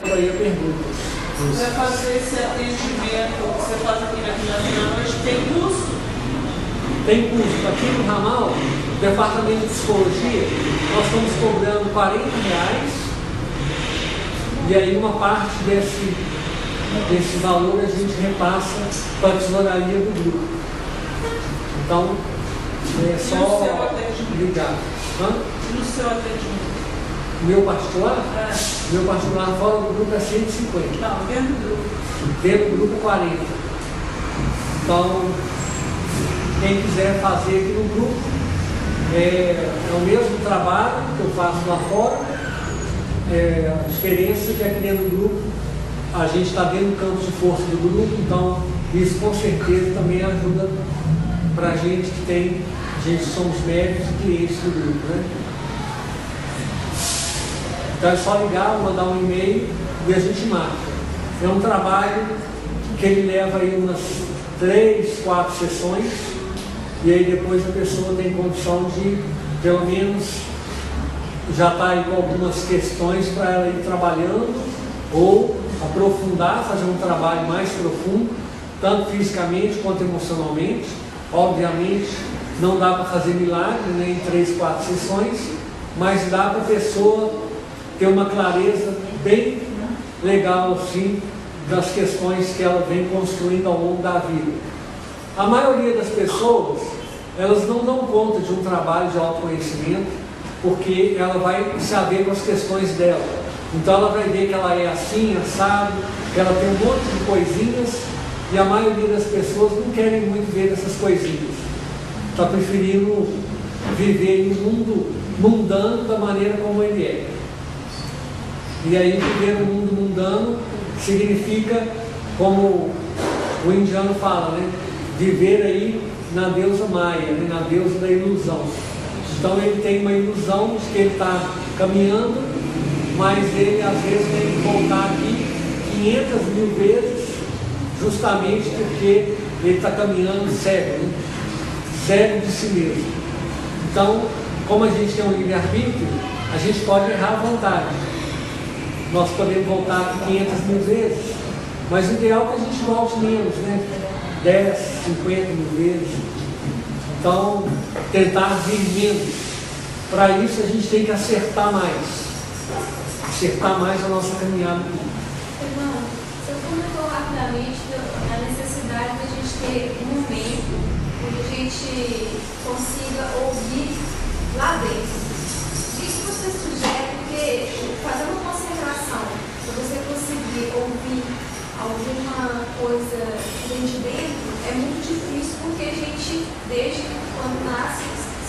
tempo aí a pergunta. Para fazer esse atendimento que você faz aqui na Vila Noite, tem custo? Tem custo. Aqui no ramal, Departamento de Psicologia, nós estamos cobrando R$40, e aí uma parte desse valor a gente repassa para a tesouraria do grupo. Então, é só ligar. No seu atendimento? Meu particular? Meu particular fora do grupo é 150. Não, dentro do grupo. Dentro do grupo 40. Então, quem quiser fazer aqui no grupo, é o mesmo trabalho que eu faço lá fora. A diferença é que aqui dentro do grupo, a gente está dentro do campo de força do grupo, então isso com certeza também ajuda para a gente que tem, a gente somos médicos e clientes do grupo, né? Então é só ligar, mandar um e-mail e a gente marca. É um trabalho que ele leva aí umas 3, 4 sessões, e aí depois a pessoa tem condição de, pelo menos, já está aí com algumas questões para ela ir trabalhando, ou aprofundar, fazer um trabalho mais profundo, tanto fisicamente quanto emocionalmente. Obviamente, não dá para fazer milagre, né, em 3, 4 sessões, mas dá para a pessoa ter uma clareza bem legal assim das questões que ela vem construindo ao longo da vida. A maioria das pessoas, elas não dão conta de um trabalho de autoconhecimento, porque ela vai saber com as questões dela. Então ela vai ver que ela é assim, assado, que ela tem um monte de coisinhas, e a maioria das pessoas não querem muito ver essas coisinhas. Está preferindo viver em um mundo mundano da maneira como ele é. E aí viver no mundo mundano significa, como o indiano fala, né? Viver aí na deusa Maia, né? Na deusa da ilusão. Então ele tem uma ilusão de que ele está caminhando, mas ele às vezes tem que voltar aqui 500.000 vezes, justamente porque ele está caminhando cego, né? Cego de si mesmo. Então, como a gente tem um livre-arbítrio, a gente pode errar à vontade. Nós podemos voltar aqui 500.000 vezes, mas o ideal é que a gente volte menos, né? 10, 50.000 vezes. Então, tentar vir menos. Para isso, a gente tem que acertar mais. Acertar mais a nossa caminhada. Irmão, você comentou rapidamente a necessidade de a gente ter um momento onde a gente consiga ouvir lá dentro. O que você sugere? Porque fazendo uma concentração, para você conseguir ouvir alguma coisa de dentro, é muito difícil, porque a gente, desde quando nasce,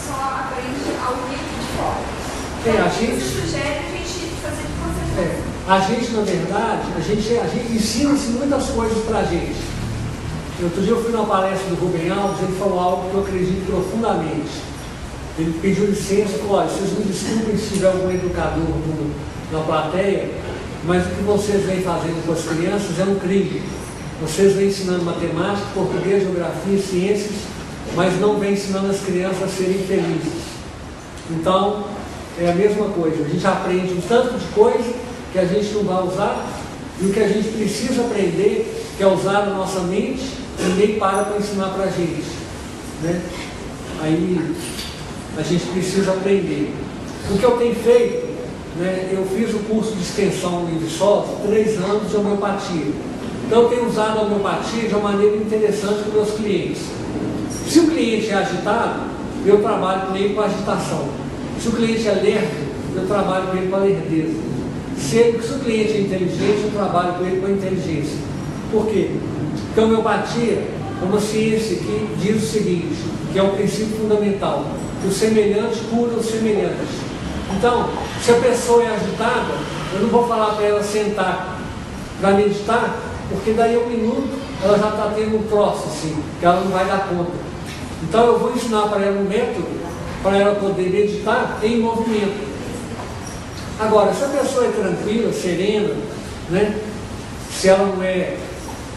só aprende a ouvir de fora. Então, a gente você sugere a gente fazer de concentração? A gente, na verdade, a gente ensina-se muitas coisas para a gente. Outro dia eu fui numa palestra do Rubem Alves, ele falou algo que eu acredito profundamente. Ele pediu licença e falou: olha, vocês me desculpem se tiver algum educador na plateia, mas o que vocês vêm fazendo com as crianças é um crime. Vocês vêm ensinando matemática, português, geografia, ciências, mas não vêm ensinando as crianças a serem felizes. Então, é a mesma coisa. A gente aprende um tanto de coisa que a gente não vai usar, e o que a gente precisa aprender, que é usar a nossa mente, ninguém para ensinar para a gente, né? Aí a gente precisa aprender. O que eu tenho feito, né, eu fiz o curso de extensão em Viçosa, 3 anos de homeopatia. Então eu tenho usado a homeopatia de uma maneira interessante com meus clientes. Se o cliente é agitado, eu trabalho com ele com agitação. Se o cliente é lerdo, eu trabalho com ele com a lerdeza. Se o cliente é inteligente, eu trabalho com ele com a inteligência. Por quê? Porque a homeopatia é uma ciência que diz o seguinte, que é um princípio fundamental: o semelhante cura o semelhante. Então, se a pessoa é agitada, eu não vou falar para ela sentar para meditar, porque daí a 1 minuto ela já está tendo um troço assim, que ela não vai dar conta. Então eu vou ensinar para ela um método para ela poder meditar em movimento. Agora, se a pessoa é tranquila, serena, né? Se ela não é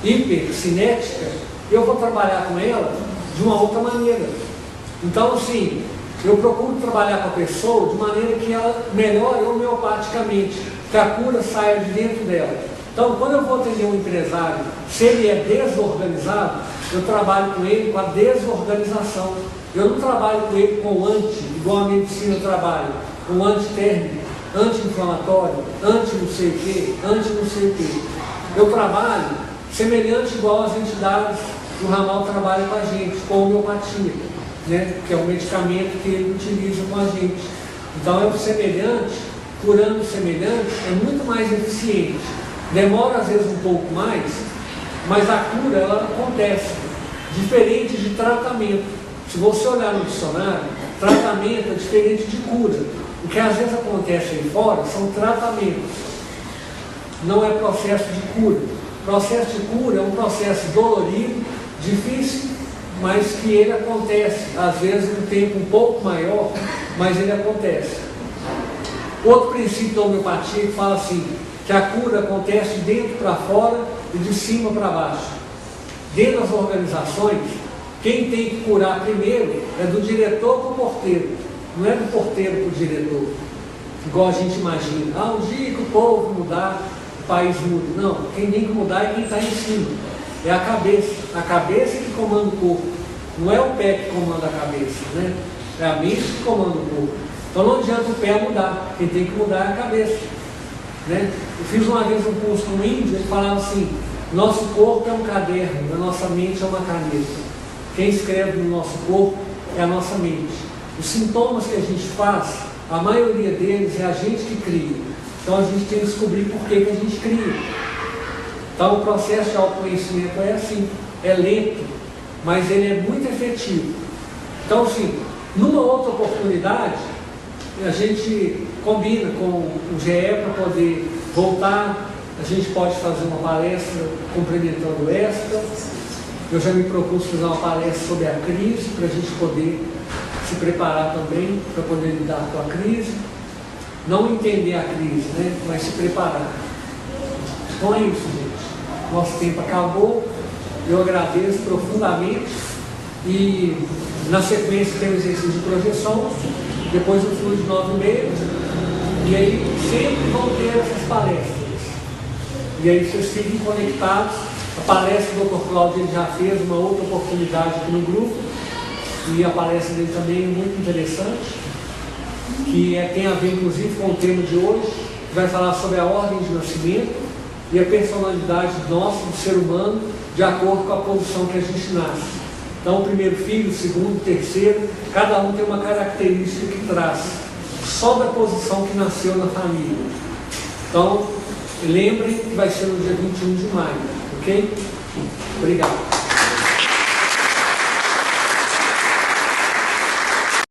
hipercinética, eu vou trabalhar com ela de uma outra maneira. Então, assim, eu procuro trabalhar com a pessoa de maneira que ela melhore homeopaticamente. que a cura saia de dentro dela. Então, quando eu vou atender um empresário, se ele é desorganizado, eu trabalho com ele com a desorganização. Eu não trabalho com ele com o anti, igual a medicina trabalha, com o antitérmico, anti-inflamatório, anti não sei o quê, anti não sei o quê. Eu trabalho semelhante igual as entidades do ramal trabalham com a gente, com a homeopatia, né? Que é um medicamento que ele utiliza com a gente. Então é o semelhante, curando o semelhante, é muito mais eficiente. Demora às vezes um pouco mais, mas a cura ela acontece, diferente de tratamento. Se você olhar no dicionário, tratamento é diferente de cura. O que às vezes acontece aí fora são tratamentos, não é processo de cura. Processo de cura é um processo dolorido, difícil, mas que ele acontece, às vezes em um tempo um pouco maior, mas ele acontece. Outro princípio da homeopatia que fala assim, que a cura acontece de dentro para fora e de cima para baixo. Dentro das organizações, quem tem que curar primeiro é do diretor para o porteiro, não é do porteiro para o diretor, igual a gente imagina. Ah, um dia que o povo mudar, o país muda. Não, quem tem que mudar é quem está em cima, é a cabeça que comanda o corpo, não é o pé que comanda a cabeça, né? É a mente que comanda o corpo. Então não adianta o pé mudar, quem tem que mudar é a cabeça, né? Eu fiz uma vez um curso com um índio, ele falava assim, nosso corpo é um caderno, a nossa mente é uma caneta. Quem escreve no nosso corpo é a nossa mente. Os sintomas que a gente faz, a maioria deles é a gente que cria. Então a gente tem que descobrir por que a gente cria. Então o processo de autoconhecimento é assim, é lento, mas ele é muito efetivo. Então assim, numa outra oportunidade, a gente combina com o GE para poder voltar, a gente pode fazer uma palestra complementando esta. Eu já me propus fazer uma palestra sobre a crise, para a gente poder se preparar também, para poder lidar com a crise. Não entender a crise, né? Mas se preparar. Então é isso, gente. Nosso tempo acabou. Eu agradeço profundamente. E na sequência tem o exercício de projeção, depois o fluido de 9,5. E aí sempre vão ter essas palestras. E aí vocês fiquem conectados. A palestra do Dr. Cláudio já fez uma outra oportunidade aqui no grupo, e a palestra dele também é muito interessante, que tem a ver inclusive com o tema de hoje, que vai falar sobre a ordem de nascimento e a personalidade nossa, do ser humano, de acordo com a posição que a gente nasce. Então o primeiro filho, o segundo, o terceiro, cada um tem uma característica que traz, só da posição que nasceu na família. Então, lembrem que vai ser no dia 21 de maio. Ok? Obrigado.